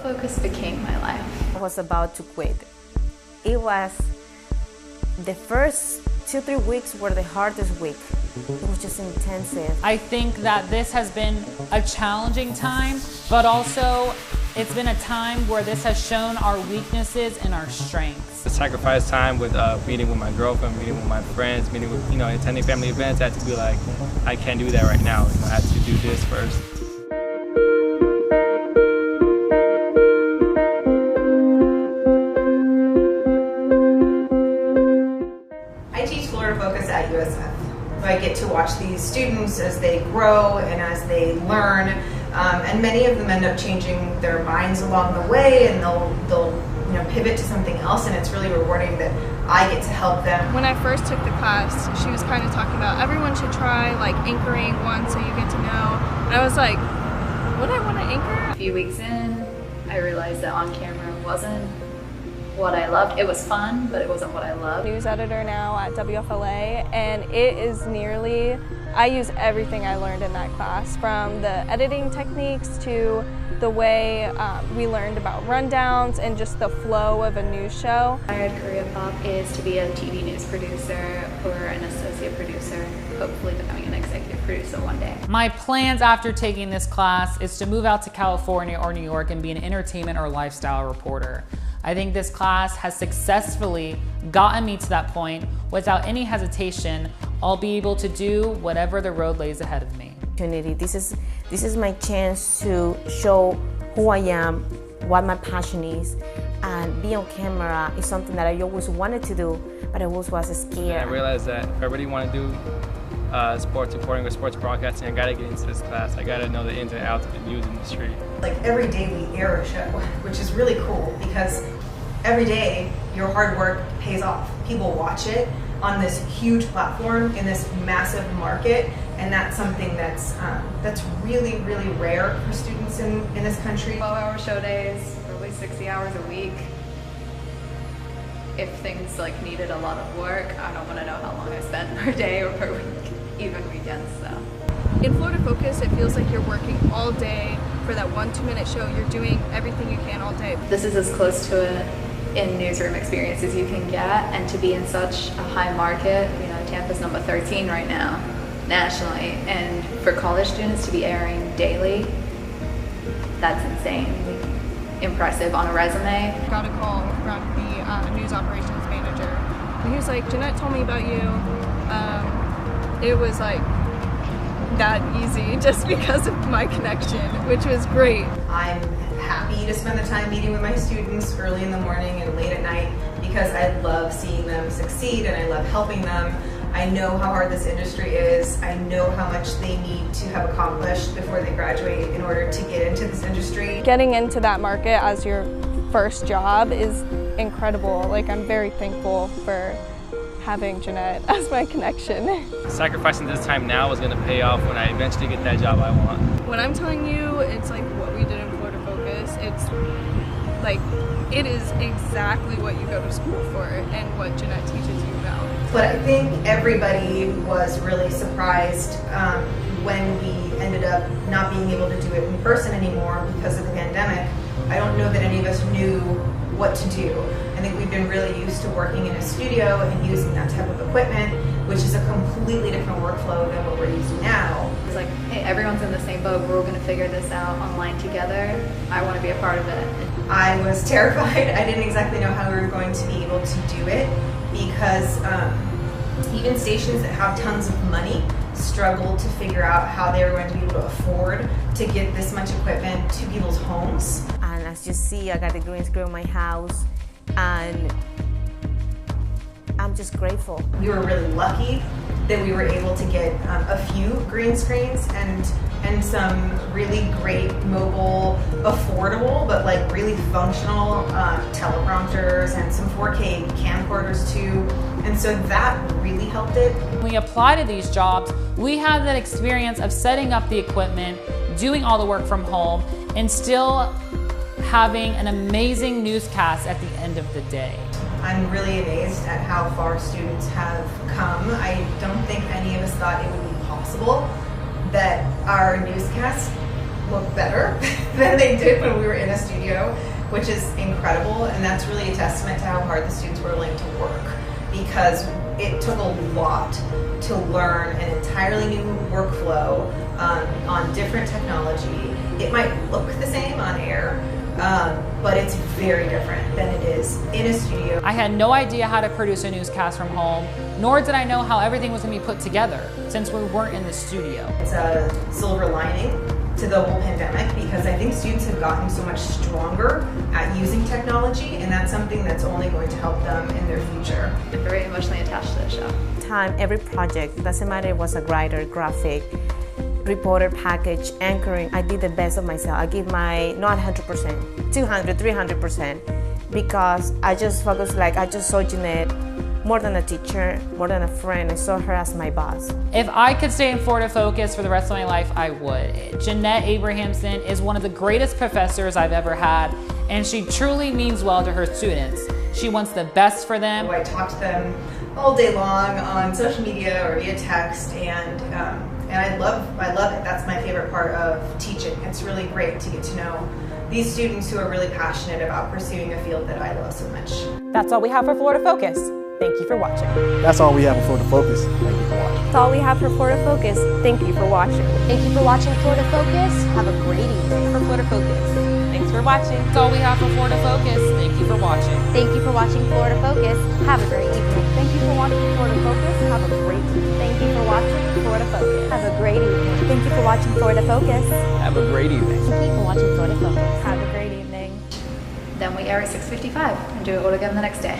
focus became my life. I was about to quit. It was the first 2-3 weeks were the hardest week. It was just intensive. I think that this has been a challenging time, but also it's been a time where this has shown our weaknesses and our strengths. The sacrifice time with meeting with my girlfriend, meeting with my friends, meeting with, attending family events, I had to be like, I can't do that right now. I have to do this first. I teach Florida Focus at USF. So I get to watch these students as they grow and as they learn, and many of them end up changing their minds along the way, and they'll pivot to something else, and it's really rewarding that I get to help them. When I first took the class, she was kind of talking about everyone should try like anchoring once so you get to know. And I was like, would I want to anchor? A few weeks in, I realized that on camera wasn't what I loved. It was fun, but it wasn't what I loved. News editor now at WFLA, and it is nearly, I use everything I learned in that class, from the editing techniques to the way we learned about rundowns and just the flow of a news show. My career path is to be a TV news producer or an associate producer, hopefully becoming an executive producer one day. My plans after taking this class is to move out to California or New York and be an entertainment or lifestyle reporter. I think this class has successfully gotten me to that point. Without any hesitation, I'll be able to do whatever the road lays ahead of me. This is my chance to show who I am, what my passion is, and be on camera is something that I always wanted to do, but I always was scared. I realized that if I really want to do sports reporting or sports broadcasting, I gotta get into this class. I gotta know the ins and outs of the news industry. Like every day we air a show, which is really cool because every day your hard work pays off. People watch it on this huge platform in this massive market, and that's something that's really, really rare for students in this country. 12-hour show days, probably 60 hours a week. If things like needed a lot of work, I don't want to know how long I spend per day or per week, even weekends. So. In Florida Focus, it feels like you're working all day for that 1-2-minute show. You're doing everything you can all day. This is as close to a in-newsroom experience as you can get, and to be in such a high market, Tampa's number 13 right now, nationally, and for college students to be airing daily, that's insane. Impressive on a resume. Got a call from the news operations manager, and he was like, Jeanette told me about you. It was like that easy just because of my connection, which was great. I'm happy to spend the time meeting with my students early in the morning and late at night because I love seeing them succeed and I love helping them. I know how hard this industry is. I know how much they need to have accomplished before they graduate in order to get into this industry. Getting into that market as your first job is incredible. Like, I'm very thankful for having Jeanette as my connection. Sacrificing this time now is going to pay off when I eventually get that job I want. When I'm telling you, it's like what we did in Florida Focus. It's like, it is exactly what you go to school for and what Jeanette teaches you about. But I think everybody was really surprised when we ended up not being able to do it in person anymore because of the pandemic. I don't know that any of us knew what to do. I think we've been really used to working in a studio and using that type of equipment, which is a completely different workflow than what we're using now. It's like, hey, everyone's in the same boat. We're all going to figure this out online together. I want to be a part of it. I was terrified. I didn't exactly know how we were going to be able to do it because even stations that have tons of money struggled to figure out how they were going to be able to afford to get this much equipment to people's homes. And as you see, I got the green screen in my house, and I'm just grateful. We were really lucky that we were able to get a few green screens and some really great mobile, affordable, but like really functional teleprompters and some 4K camcorders too. And so that really helped it. When we apply to these jobs, we have that experience of setting up the equipment, doing all the work from home, and still having an amazing newscast at the end of the day. I'm really amazed at how far students have come. I don't think any of us thought it would be possible that our newscast look better than they did when we were in a studio, which is incredible, and that's really a testament to how hard the students were willing to work, because it took a lot to learn an entirely new workflow on different technology. It might look the same on air, but it's very different than it is in a studio. I had no idea how to produce a newscast from home, nor did I know how everything was going to be put together, since we weren't in the studio. It's a silver lining to the whole pandemic, because I think students have gotten so much stronger at using technology, and that's something that's only going to help them in their future. I'm very emotionally attached to the show. Every project, doesn't matter if it was a writer, graphic, reporter, package, anchoring, I did the best of myself. I give my, not 100%, 200, 300%, because I just focused, I just saw Jeanette more than a teacher, more than a friend. I saw her as my boss. If I could stay in Florida Focus for the rest of my life, I would. Jeanette Abrahamson is one of the greatest professors I've ever had, and she truly means well to her students. She wants the best for them. I talk to them all day long on social media or via text, and I love it. That's my favorite part of teaching. It's really great to get to know these students who are really passionate about pursuing a field that I love so much. That's all we have for Florida Focus. Thank you for watching. That's all we have for Florida Focus. Thank you for watching. That's all we have for Florida Focus. Thank you for watching. Thank you for watching Florida Focus. Have a great evening. For Florida Focus. Thanks for watching. That's all we have for Florida Focus. Thank you for watching. Thank you for watching Florida Focus. Have a great evening. Thank you for watching Florida Focus. Have a great evening. Thank you for watching Florida Focus. Have a great evening. Thank you for watching Florida Focus. Have a great evening. Thank you for watching Florida Focus. Have a great evening. Then we air at 6:55 and do it all again the next day.